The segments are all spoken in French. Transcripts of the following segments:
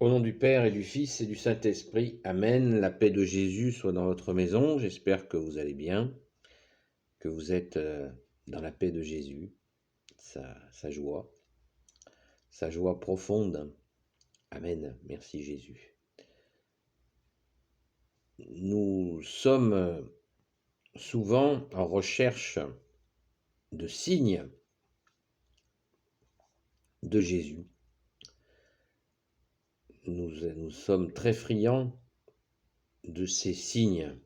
Au nom du Père et du Fils et du Saint-Esprit, Amen. La paix de Jésus soit dans votre maison. J'espère que vous allez bien, que vous êtes dans la paix de Jésus, sa joie profonde. Amen. Merci Jésus. Nous sommes souvent en recherche de signes de Jésus. Nous sommes très friands de ces signes.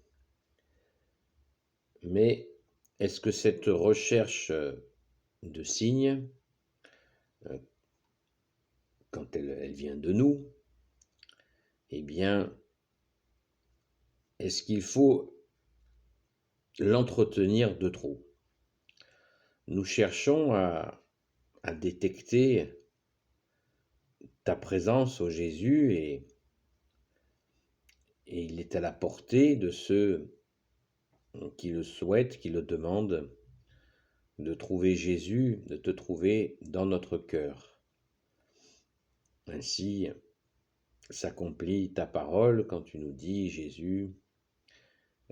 Mais est-ce que cette recherche de signes, quand elle vient de nous, eh bien, est-ce qu'il faut l'entretenir de trop? Nous cherchons à détecter ta présence, ô Jésus, et il est à la portée de ceux qui le souhaitent, qui le demandent, de trouver Jésus, de te trouver dans notre cœur. Ainsi s'accomplit ta parole quand tu nous dis, Jésus,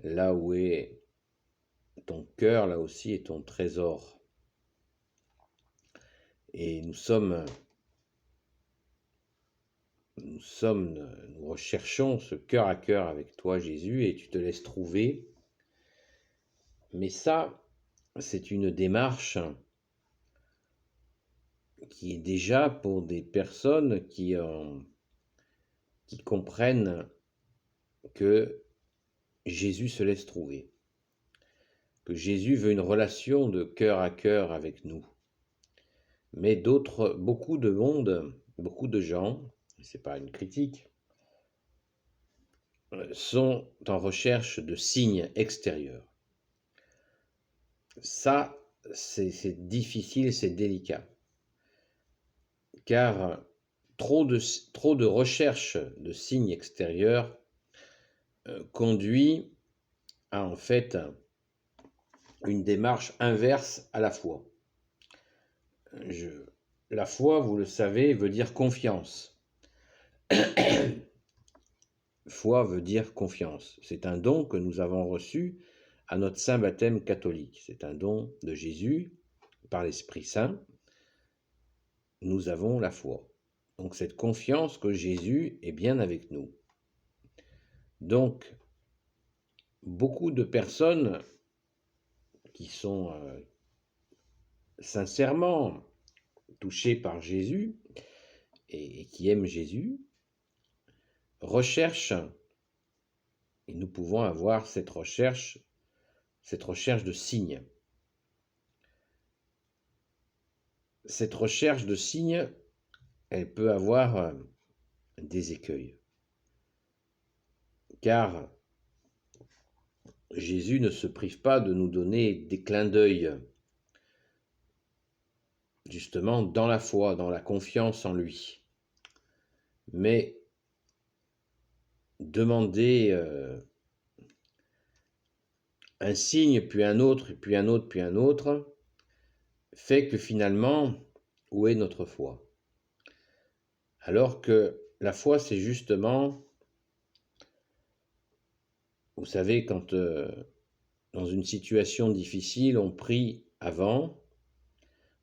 là où est ton cœur, là aussi est ton trésor. Et nous recherchons ce cœur à cœur avec toi, Jésus, et tu te laisses trouver. Mais ça, c'est une démarche qui est déjà pour des personnes qui comprennent que Jésus se laisse trouver, que Jésus veut une relation de cœur à cœur avec nous. Mais beaucoup de monde, beaucoup de gens, c'est pas une critique, sont en recherche de signes extérieurs. Ça, c'est difficile, c'est délicat. Car trop de recherche de signes extérieurs conduit à en fait une démarche inverse à la foi. La foi, vous le savez, veut dire confiance. Foi veut dire confiance. C'est un don que nous avons reçu à notre saint baptême catholique. C'est un don de Jésus par l'Esprit Saint. Nous avons la foi. Donc cette confiance que Jésus est bien avec nous. Donc, beaucoup de personnes qui sont sincèrement touchées par Jésus et qui aiment Jésus, recherchent, et nous pouvons avoir cette recherche de signes. Cette recherche de signes, elle peut avoir des écueils. Car Jésus ne se prive pas de nous donner des clins d'œil, justement dans la foi, dans la confiance en lui. Mais demander un signe, puis un autre, puis un autre, puis un autre, fait que finalement, où est notre foi? Alors que la foi, c'est justement, vous savez, quand dans une situation difficile, on prie avant,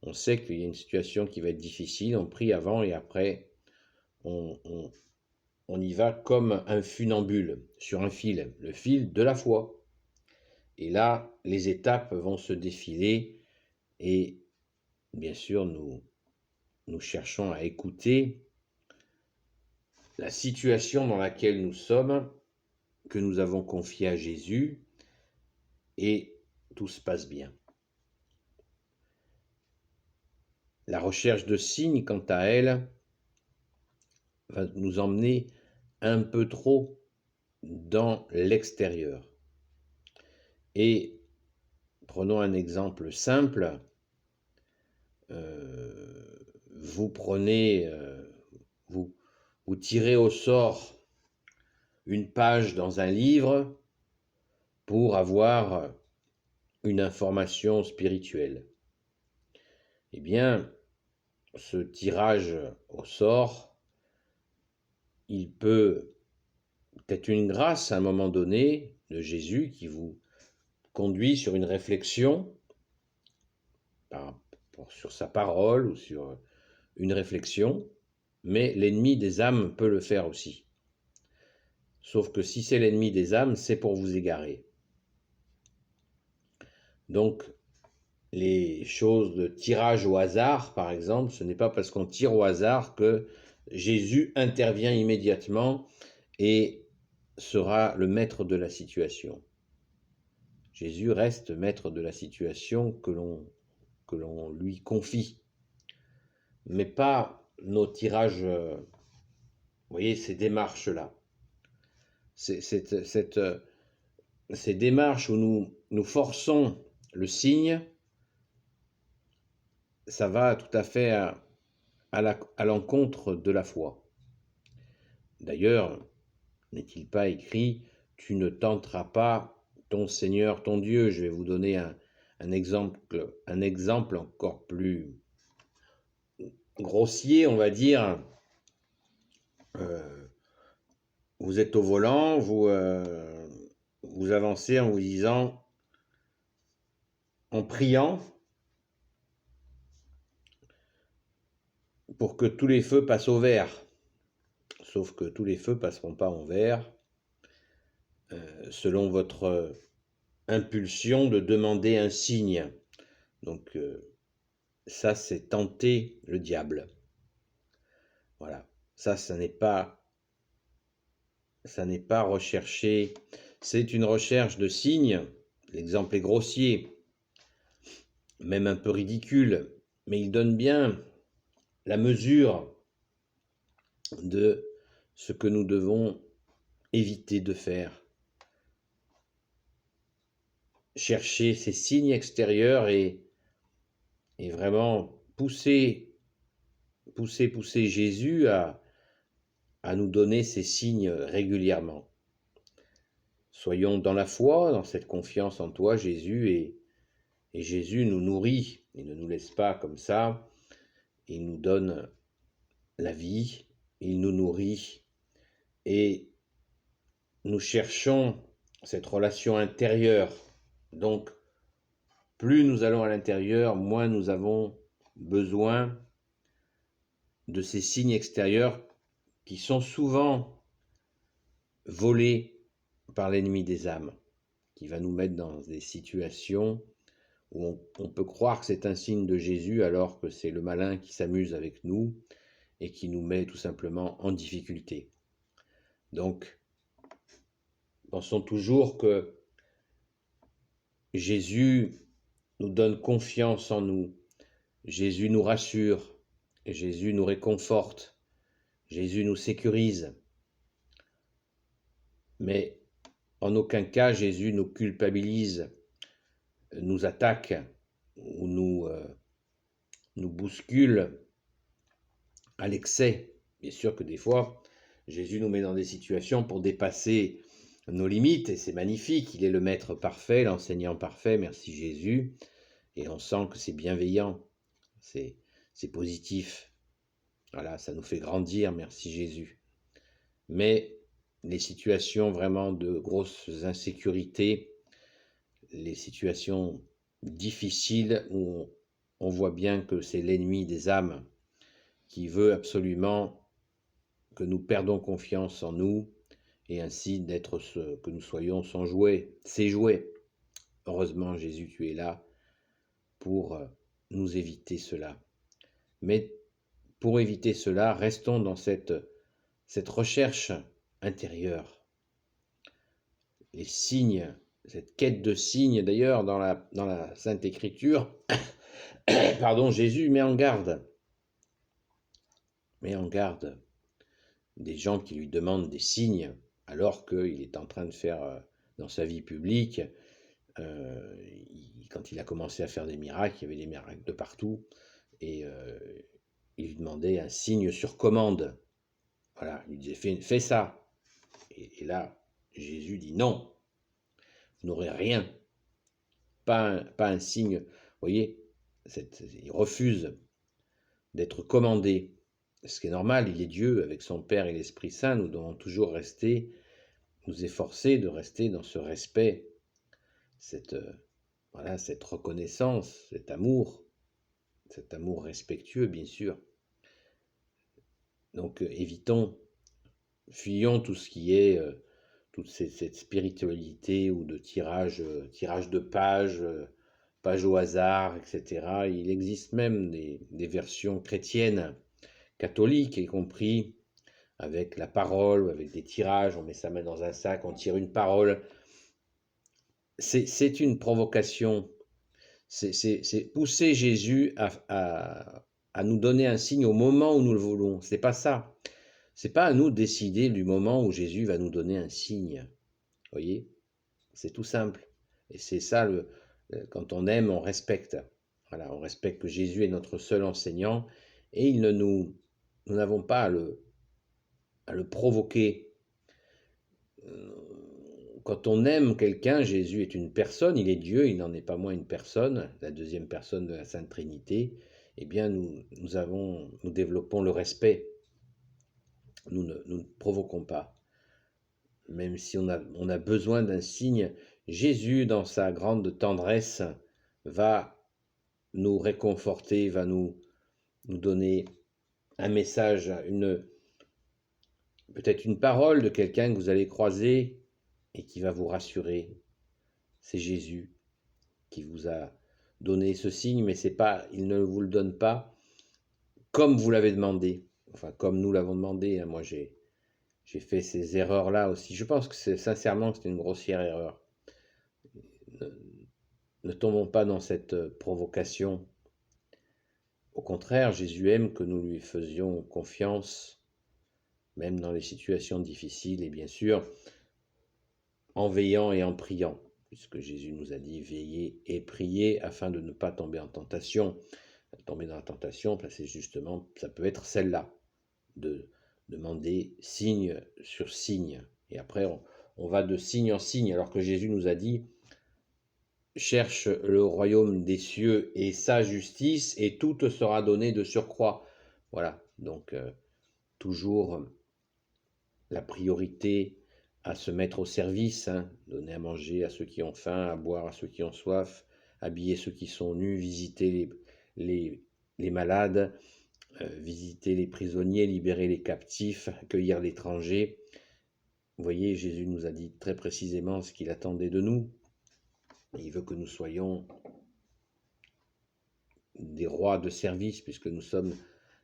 on sait qu'il y a une situation qui va être difficile, on prie avant et après, on y va comme un funambule, sur un fil, le fil de la foi. Et là, les étapes vont se défiler et bien sûr, nous cherchons à écouter la situation dans laquelle nous sommes, que nous avons confiée à Jésus, et tout se passe bien. La recherche de signes, quant à elle, va nous emmener un peu trop dans l'extérieur. Et prenons un exemple simple. Vous prenez, vous tirez au sort une page dans un livre pour avoir une information spirituelle. Eh bien, ce tirage au sort il peut être une grâce à un moment donné de Jésus qui vous conduit sur une réflexion sur sa parole ou sur une réflexion, mais l'ennemi des âmes peut le faire aussi. Sauf que si c'est l'ennemi des âmes, c'est pour vous égarer. Donc, les choses de tirage au hasard, par exemple, ce n'est pas parce qu'on tire au hasard que Jésus intervient immédiatement et sera le maître de la situation. Jésus reste maître de la situation que l'on lui confie, mais pas nos tirages, vous voyez, ces démarches-là. Ces démarches où nous forçons le signe, ça va tout à fait à l'encontre de la foi. D'ailleurs, n'est-il pas écrit « Tu ne tenteras pas ton Seigneur, ton Dieu ». Je vais vous donner un exemple encore plus grossier, on va dire. Vous êtes au volant, vous avancez en vous disant, en priant, pour que tous les feux passent au vert. Sauf que tous les feux ne passeront pas en vert, selon votre impulsion de demander un signe. Donc, ça, c'est tenter le diable. Voilà. Ça n'est pas recherché. C'est une recherche de signes. L'exemple est grossier, même un peu ridicule, mais il donne bien la mesure de ce que nous devons éviter de faire. Chercher ces signes extérieurs et vraiment pousser Jésus à nous donner ces signes régulièrement. Soyons dans la foi, dans cette confiance en toi, Jésus, et Jésus nous nourrit. Il ne nous laisse pas comme ça. Il nous donne la vie, il nous nourrit, et nous cherchons cette relation intérieure. Donc, plus nous allons à l'intérieur, moins nous avons besoin de ces signes extérieurs qui sont souvent volés par l'ennemi des âmes, qui va nous mettre dans des situations où on peut croire que c'est un signe de Jésus alors que c'est le malin qui s'amuse avec nous et qui nous met tout simplement en difficulté. Donc, pensons toujours que Jésus nous donne confiance en nous, Jésus nous rassure, Jésus nous réconforte, Jésus nous sécurise. Mais en aucun cas Jésus nous culpabilise, nous attaque ou nous bouscule à l'excès. Bien sûr que des fois, Jésus nous met dans des situations pour dépasser nos limites, et c'est magnifique. Il est le maître parfait, l'enseignant parfait, merci Jésus. Et on sent que c'est bienveillant, c'est positif. Voilà, ça nous fait grandir, merci Jésus. Mais les situations vraiment de grosses insécurités, les situations difficiles où on voit bien que c'est l'ennemi des âmes qui veut absolument que nous perdons confiance en nous et ainsi que nous soyons sans jouet, ses jouets. Heureusement, Jésus, tu es là pour nous éviter cela. Mais pour éviter cela, restons dans cette recherche intérieure. Les signes, cette quête de signes, d'ailleurs, dans la Sainte Écriture, pardon, Jésus met en garde des gens qui lui demandent des signes alors qu'il est en train de faire dans sa vie publique, quand il a commencé à faire des miracles, il y avait des miracles de partout, et il lui demandait un signe sur commande. Voilà, il lui disait fais ça. Et là, Jésus dit non, vous n'aurez rien, pas un signe. Vous voyez, il refuse d'être commandé. ce qui est normal, il est Dieu, avec son Père et l'Esprit Saint, nous devons toujours nous efforcer de rester dans ce respect, cette, voilà, cette reconnaissance, cet amour respectueux, bien sûr. Donc, fuyons tout ce qui est toute cette spiritualité ou de tirage de pages, pages au hasard, etc. Il existe même des versions chrétiennes, catholiques, y compris avec la parole, avec des tirages, on met sa main dans un sac, on tire une parole. C'est une provocation, c'est pousser Jésus à nous donner un signe au moment où nous le voulons. C'est pas ça. C'est pas à nous de décider du moment où Jésus va nous donner un signe. Voyez, c'est tout simple. Et c'est ça, quand on aime, on respecte. Voilà, on respecte que Jésus est notre seul enseignant et nous n'avons pas à le provoquer. Quand on aime quelqu'un, Jésus est une personne, il est Dieu, il n'en est pas moins une personne, la deuxième personne de la Sainte Trinité. Eh bien, nous développons le respect. Nous ne provoquons pas. Même si on a besoin d'un signe, Jésus, dans sa grande tendresse, va nous réconforter, va nous donner un message, peut-être une parole de quelqu'un que vous allez croiser et qui va vous rassurer. C'est Jésus qui vous a donné ce signe, mais il ne vous le donne pas comme vous l'avez demandé, enfin comme nous l'avons demandé. Moi, j'ai fait ces erreurs-là aussi. Je pense que sincèrement que c'est une grossière erreur. Ne tombons pas dans cette provocation. Au contraire, Jésus aime que nous lui faisions confiance, même dans les situations difficiles, et bien sûr, en veillant et en priant, puisque Jésus nous a dit veillez et priez afin de ne pas tomber en tentation. Tomber dans la tentation, c'est justement, ça peut être celle-là, de demander signe sur signe. Et après, on va de signe en signe, alors que Jésus nous a dit cherche le royaume des cieux et sa justice, et tout te sera donné de surcroît. Voilà, donc toujours la priorité à se mettre au service, donner à manger à ceux qui ont faim, à boire à ceux qui ont soif, habiller ceux qui sont nus, visiter les malades, visiter les prisonniers, libérer les captifs, accueillir l'étranger. Vous voyez, Jésus nous a dit très précisément ce qu'il attendait de nous. Il veut que nous soyons des rois de service, puisque nous sommes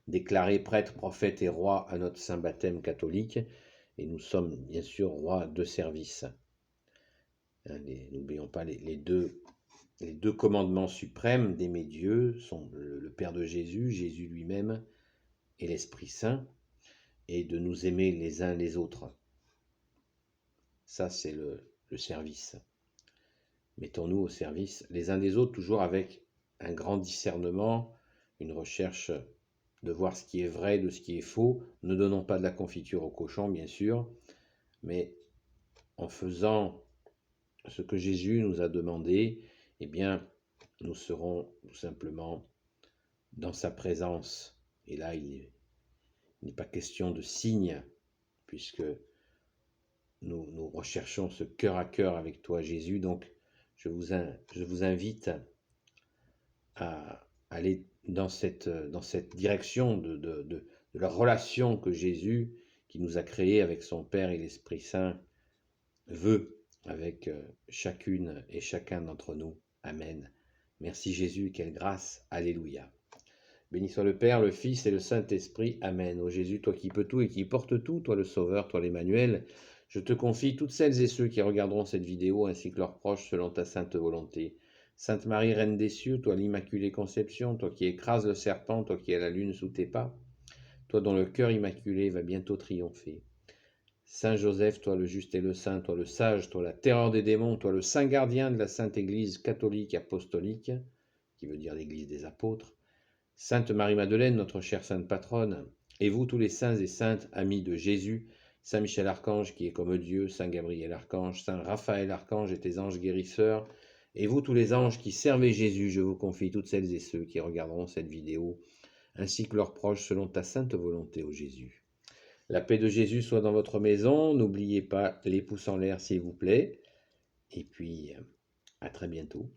déclarés prêtres, prophètes et rois à notre saint baptême catholique, et nous sommes bien sûr rois de service. N'oublions pas les deux commandements suprêmes d'aimer Dieu sont le Père de Jésus, Jésus lui-même et l'Esprit Saint, et de nous aimer les uns les autres. Ça, c'est le service. Mettons-nous au service les uns des autres, toujours avec un grand discernement, une recherche de voir ce qui est vrai de ce qui est faux. Ne donnons pas de la confiture au cochon, bien sûr, mais en faisant ce que Jésus nous a demandé, eh bien, nous serons tout simplement dans sa présence. Et là, il n'est pas question de signe, puisque nous recherchons ce cœur à cœur avec toi, Jésus. Donc, je vous invite à aller dans cette direction de la relation que Jésus, qui nous a créés avec son Père et l'Esprit Saint, veut avec chacune et chacun d'entre nous. Amen. Merci Jésus, quelle grâce. Alléluia. Béni soit le Père, le Fils et le Saint-Esprit. Amen. Ô Jésus, toi qui peux tout et qui portes tout, toi le Sauveur, toi l'Emmanuel, je te confie toutes celles et ceux qui regarderont cette vidéo ainsi que leurs proches selon ta sainte volonté. Sainte Marie, Reine des cieux, toi l'Immaculée Conception, toi qui écrases le serpent, toi qui as la lune sous tes pas, toi dont le cœur immaculé va bientôt triompher. Saint Joseph, toi le juste et le saint, toi le sage, toi la terreur des démons, toi le saint gardien de la Sainte Église catholique apostolique, qui veut dire l'Église des apôtres, Sainte Marie-Madeleine, notre chère sainte patronne, et vous tous les saints et saintes amis de Jésus, Saint Michel Archange qui est comme Dieu, Saint Gabriel Archange, Saint Raphaël Archange et tes anges guérisseurs, et vous tous les anges qui servez Jésus, je vous confie toutes celles et ceux qui regarderont cette vidéo, ainsi que leurs proches, selon ta sainte volonté, ô Jésus. La paix de Jésus soit dans votre maison. N'oubliez pas les pouces en l'air, s'il vous plaît. Et puis, à très bientôt.